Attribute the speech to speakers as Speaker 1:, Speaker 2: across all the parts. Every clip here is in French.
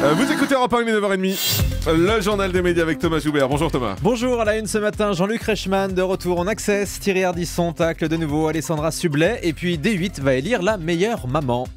Speaker 1: Vous écoutez Europe 1, il est 9h30. Le journal des médias avec Thomas Joubert. Bonjour Thomas.
Speaker 2: Bonjour, à la une ce matin, Jean-Luc Reichmann de retour en Access, Thierry Ardisson tacle de nouveau Alessandra Sublet et puis D8 va élire la meilleure maman.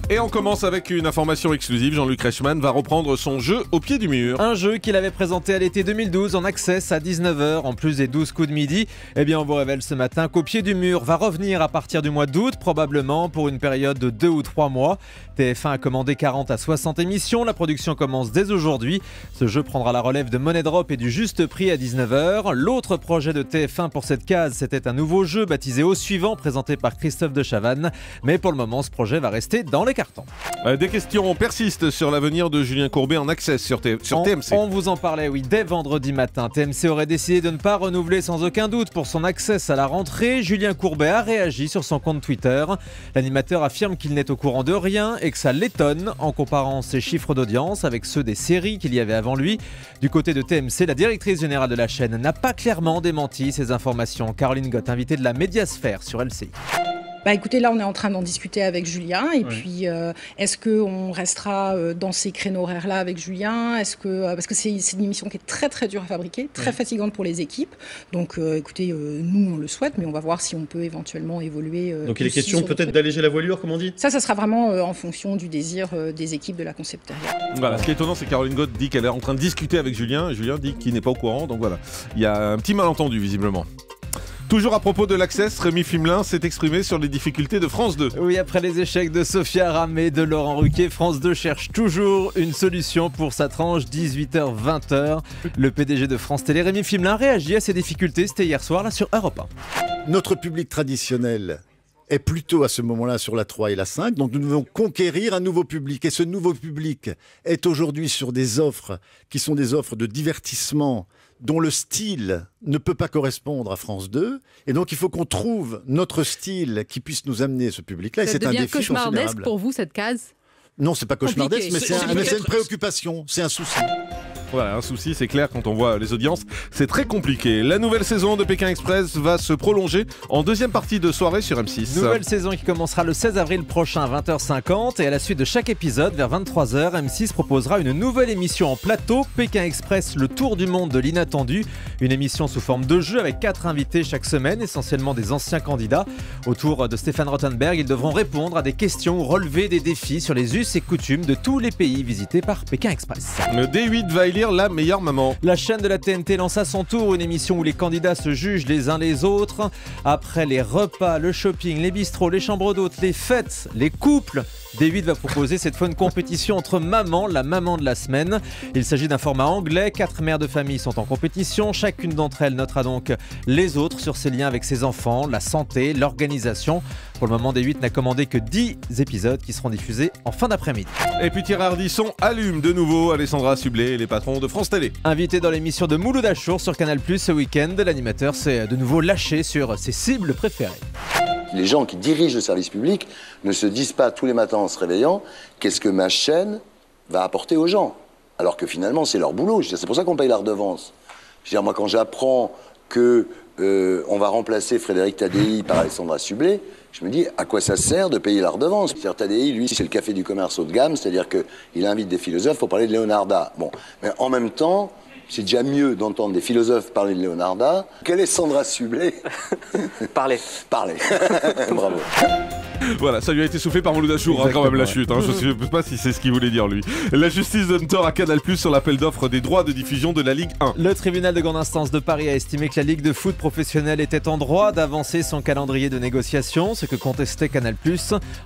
Speaker 1: Et on commence avec une information exclusive. Jean-Luc Reichmann va reprendre son jeu au pied du mur.
Speaker 2: Un jeu qu'il avait présenté à l'été 2012 en Access à 19h, en plus des 12 coups de midi. Eh bien, on vous révèle ce matin qu'au pied du mur va revenir à partir du mois d'août, probablement pour une période de 2 ou 3 mois. TF1 a commandé 40 à 60 émissions. La production commence dès aujourd'hui. Ce jeu prendra la relève de Money Drop et du Juste Prix à 19h. L'autre projet de TF1 pour cette case, c'était un nouveau jeu baptisé Au Suivant, présenté par Christophe de Chavannes. Mais pour le moment, ce projet va rester dans les cartons.
Speaker 1: Des questions persistent sur l'avenir de Julien Courbet en Access sur TMC.
Speaker 2: On vous en parlait, oui, dès vendredi matin. TMC aurait décidé de ne pas renouveler sans aucun doute pour son Access à la rentrée. Julien Courbet a réagi sur son compte Twitter. L'animateur affirme qu'il n'est au courant de rien et que ça l'étonne en comparant ses chiffres d'audience avec ceux des séries qu'il y avait avant lui. Du côté de TMC, la directrice générale de la chaîne n'a pas clairement démenti ces informations. Caroline Gott, invitée de la Médiasphère sur LCI.
Speaker 3: Écoutez, là on est en train d'en discuter avec Julien et puis est-ce qu'on restera dans ces créneaux horaires-là avec Julien, parce que c'est une émission qui est très très dure à fabriquer, très fatigante pour les équipes, donc écoutez, nous on le souhaite, mais on va voir si on peut éventuellement évoluer.
Speaker 4: Donc il est question peut-être d'alléger la voilure, comme on dit.
Speaker 3: Ça sera vraiment en fonction du désir des équipes de la concepterie.
Speaker 1: Voilà, ce qui est étonnant, c'est que Caroline Gott dit qu'elle est en train de discuter avec Julien, et Julien dit qu'il n'est pas au courant, donc voilà, il y a un petit malentendu visiblement. Toujours à propos de l'Access, Rémi Fimelin s'est exprimé sur les difficultés de France 2.
Speaker 2: Oui, après les échecs de Sophia Aramé, de Laurent Ruquier, France 2 cherche toujours une solution pour sa tranche 18h-20h. Le PDG de France Télé, Rémi Fimelin, réagit à ces difficultés. C'était hier soir là sur Europe 1.
Speaker 5: Notre public traditionnel est plutôt à ce moment-là sur la 3 et la 5, donc nous devons conquérir un nouveau public. Et ce nouveau public est aujourd'hui sur des offres qui sont des offres de divertissement dont le style ne peut pas correspondre à France 2. Et donc, il faut qu'on trouve notre style qui puisse nous amener ce public-là. Et c'est un défi considérable.
Speaker 6: Cauchemardesque pour vous, cette case ?
Speaker 5: Non, c'est pas cauchemardesque, mais c'est une préoccupation, c'est un souci.
Speaker 1: Voilà, un souci, c'est clair, quand on voit les audiences, c'est très compliqué. La nouvelle saison de Pékin Express va se prolonger en deuxième partie de soirée sur M6.
Speaker 2: Nouvelle saison qui commencera le 16 avril prochain à 20h50 et à la suite de chaque épisode, vers 23h, M6 proposera une nouvelle émission en plateau, Pékin Express, le tour du monde de l'inattendu. Une émission sous forme de jeu avec 4 invités chaque semaine, essentiellement des anciens candidats. Autour de Stéphane Rothenberg, ils devront répondre à des questions ou relever des défis sur les us et coutumes de tous les pays visités par Pékin Express.
Speaker 1: Le D8 va élire la meilleure maman.
Speaker 2: La chaîne de la TNT lance à son tour une émission où les candidats se jugent les uns les autres. Après les repas, le shopping, les bistrots, les chambres d'hôtes, les fêtes, les couples, D8 va proposer cette fois une compétition entre mamans, la maman de la semaine. Il s'agit d'un format anglais, 4 mères de famille sont en compétition. Chacune d'entre elles notera donc les autres sur ses liens avec ses enfants, la santé, l'organisation. Pour le moment, D8 n'a commandé que 10 épisodes qui seront diffusés en fin d'après-midi.
Speaker 1: Et puis Thierry Ardisson allume de nouveau Alessandra Sublet et les patrons de France Télé.
Speaker 2: Invité dans l'émission de Mouloud Achour sur Canal+ ce week-end, l'animateur s'est de nouveau lâché sur ses cibles préférées.
Speaker 7: Les gens qui dirigent le service public ne se disent pas tous les matins en se réveillant « qu'est-ce que ma chaîne va apporter aux gens ?» Alors que finalement, c'est leur boulot. C'est pour ça qu'on paye la redevance. Je veux dire, moi, quand j'apprends que on va remplacer Frédéric Tadei par Alessandra Sublet, je me dis à quoi ça sert de payer la redevance. C'est-à-dire Tadei, lui, c'est le café du commerce haut de gamme, c'est-à-dire qu'il invite des philosophes pour parler de Leonarda. Bon, mais en même temps, c'est déjà mieux d'entendre des philosophes parler de Leonarda qu'Alessandra Sublet.
Speaker 8: Parler.
Speaker 7: Bravo.
Speaker 1: Voilà, ça lui a été soufflé par Mouloud Achour, quand même la chute. Je ne sais pas si c'est ce qu'il voulait dire lui. La justice donne tort à Canal+ sur l'appel d'offres des droits de diffusion de la Ligue 1.
Speaker 2: Le tribunal de grande instance de Paris a estimé que la Ligue de foot professionnelle était en droit d'avancer son calendrier de négociation, ce que contestait Canal+.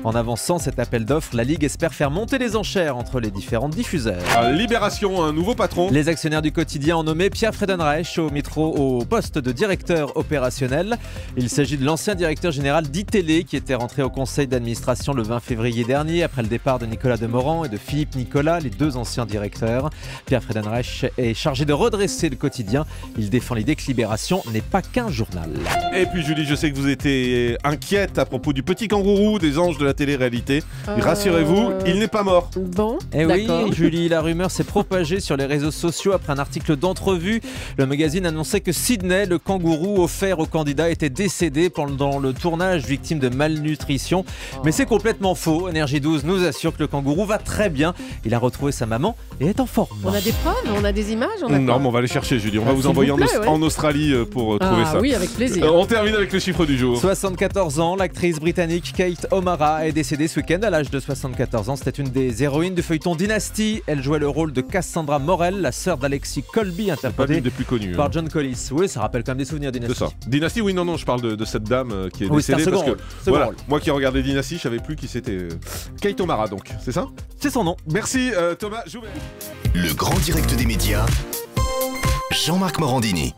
Speaker 2: En avançant cet appel d'offres, la Ligue espère faire monter les enchères entre les différents diffuseurs.
Speaker 1: Libération, un nouveau patron.
Speaker 2: Les actionnaires du quotidien ont nommé Pierre Friedenreich au poste de directeur opérationnel. Il s'agit de l'ancien directeur général d'ITélé qui était rentré au conseil d'administration le 20 février dernier après le départ de Nicolas Demorand et de Philippe Nicolas, les deux anciens directeurs. Pierre Friedenreich est chargé de redresser le quotidien. Il défend l'idée que Libération n'est pas qu'un journal.
Speaker 1: Et puis Julie, je sais que vous étiez inquiète à propos du petit kangourou des anges de la télé-réalité. Rassurez-vous, il n'est pas mort.
Speaker 6: Bon,
Speaker 2: et oui,
Speaker 6: d'accord.
Speaker 2: Julie, la rumeur s'est propagée sur les réseaux sociaux après un article d'entrevue. Le magazine annonçait que Sydney, le kangourou offert aux candidats, était décédé pendant le tournage, victime de malnutrition. disparition. Mais c'est complètement faux. Énergie 12 nous assure que le kangourou va très bien. Il a retrouvé sa maman et est en forme.
Speaker 6: On a des preuves, on a des images.
Speaker 1: Non, mais on va aller chercher, Julie. On va vous envoyer en Australie pour trouver ça.
Speaker 6: Oui, avec plaisir.
Speaker 1: On termine avec le chiffre du jour.
Speaker 2: 74 ans, l'actrice britannique Kate O'Mara est décédée ce week-end à l'âge de 74 ans. C'était une des héroïnes du feuilleton Dynasty. Elle jouait le rôle de Cassandra Morel, la sœur d'Alexis Colby, interprétée
Speaker 1: des plus connus,
Speaker 2: par John Collis. Oui, ça rappelle quand même des souvenirs Dynasty.
Speaker 1: De ça. Dynasty, oui, non, je parle de cette dame qui est décédée.
Speaker 2: C'est un
Speaker 1: parce
Speaker 2: second
Speaker 1: que,
Speaker 2: rôle.
Speaker 1: voilà, moi qui regardais Dynasty, je savais plus qui c'était. Kate O'Mara, donc, c'est ça?
Speaker 2: C'est son nom.
Speaker 1: Merci Thomas Joubert.
Speaker 8: Le grand direct des médias, Jean-Marc Morandini.